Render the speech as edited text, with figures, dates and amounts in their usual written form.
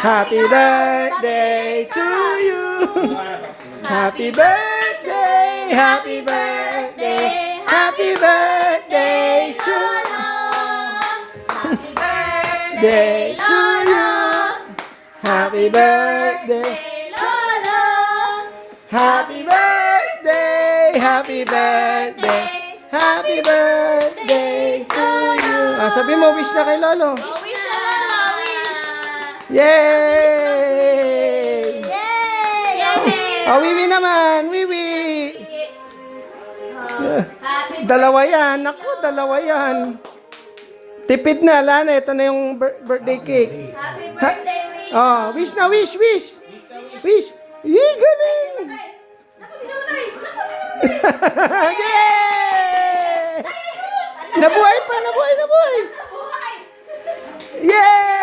Happy birthday to you. Happy birthday, happy birthday, happy birthday to birthday to you. Happy birthday, happy birthday, happy birthday, happy birthday to you. Sabi mo, wish na kay Lolo. Yay! Wiwi naman, wiwi. Dalawa yan. Naku, dalawa yan. Tipid na, Lana. Ito na yung birthday cake. Happy birthday, Wish! Wish na, wish, wish. Wish. Yay, galing. Yay! Nabuhay pa, nabuhay, nabuhay. Yay!